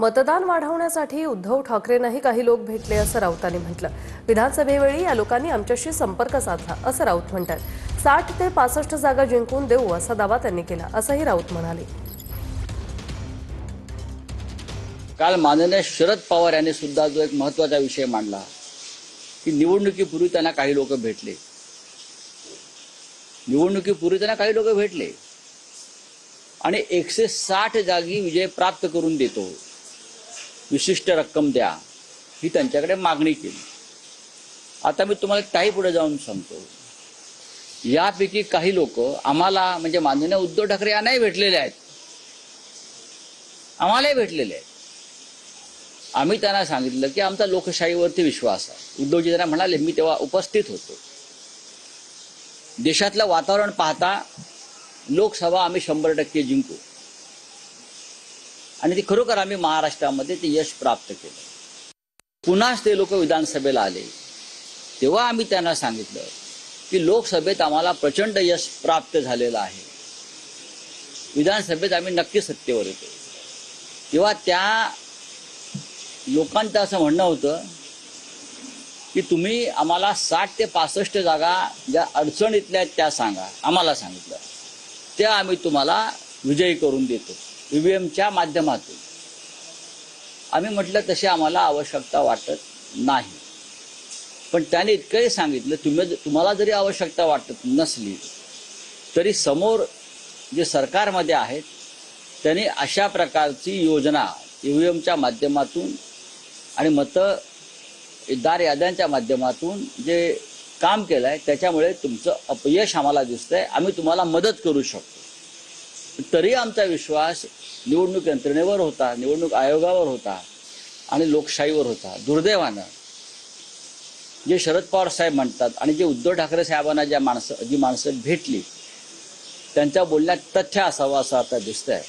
मतदान वाढवण्यासाठी उद्धव ठाकरेंनाही काही लोक भेटले असं राऊतांनी म्हटलं। विधानसभेवेळी या लोकांनी आमच्याशी संपर्क साधला असं राऊत म्हणतात। 60 ते 65 जागा जिंकून देऊ असा दावा त्यांनी केला असंही राऊत म्हणाले। काल माननीय शरद पवार यांनी सुद्धा जो एक महत्त्वाचा विषय मांडला की निवडणुकीपूर्वी त्यांना काही लोक भेटले, आणि 160 जागी विजय प्राप्त करून देतो, विशिष्ट रक्कम द्या, ही त्यांच्याकडे मागणी केली। आता मी तुम्हाला काही पुढे जाऊन सांगतो, यापैकी काही लोक आम्हाला म्हणजे माननीय उद्धव ठाकरे यांनाही भेटलेले आहेत, आम्हालाही भेटलेले आहेत। आम्ही त्यांना सांगितलं की आमचा लोकशाहीवरती विश्वास आहे। उद्धवजी त्यांना म्हणाले, मी तेव्हा उपस्थित होतो, देशातलं वातावरण पाहता लोकसभा आम्ही 100% जिंकू, आणि ते खरोखर आम्ही महाराष्ट्रामध्ये ते यश प्राप्त केलं। पुन्हाच ते लोक विधानसभेला आले, तेव्हा आम्ही त्यांना सांगितलं की लोकसभेत आम्हाला प्रचंड यश प्राप्त झालेलं आहे, विधानसभेत आम्ही नक्की सत्तेवर येतो। तेव्हा त्या लोकांचं असं म्हणणं होतं की तुम्ही आम्हाला 60 ते 65 जागा ज्या अडचणीतल्या आहेत त्या सांगा। आम्हाला सांगितलं त्या आम्ही तुम्हाला विजयी करून देतो ईव्हीएमच्या माध्यमातून। आम्ही म्हटलं तशी आम्हाला आवश्यकता वाटत नाही, पण त्याने इतकंही सांगितलं तुम्हाला जरी आवश्यकता वाटत नसली तरी समोर जे सरकारमध्ये आहेत त्यांनी अशा प्रकारची योजना ईव्हीएमच्या माध्यमातून आणि मतदार याद्यांच्या माध्यमातून जे काम केलं आहे त्याच्यामुळे तुमचं अपयश आम्हाला दिसतंय, आम्ही तुम्हाला मदत करू शकतो। तरी आमचा विश्वास निवडणूक यंत्रणेवर होता, निवडणूक आयोगावर होता आणि लोकशाहीवर होता। दुर्दैवानं जे शरद पवार साहेब म्हणतात आणि जे उद्धव ठाकरे साहेबांना जी माणसं भेटली त्यांच्या बोलण्यात तथ्य असावं असं आता दिसतंय।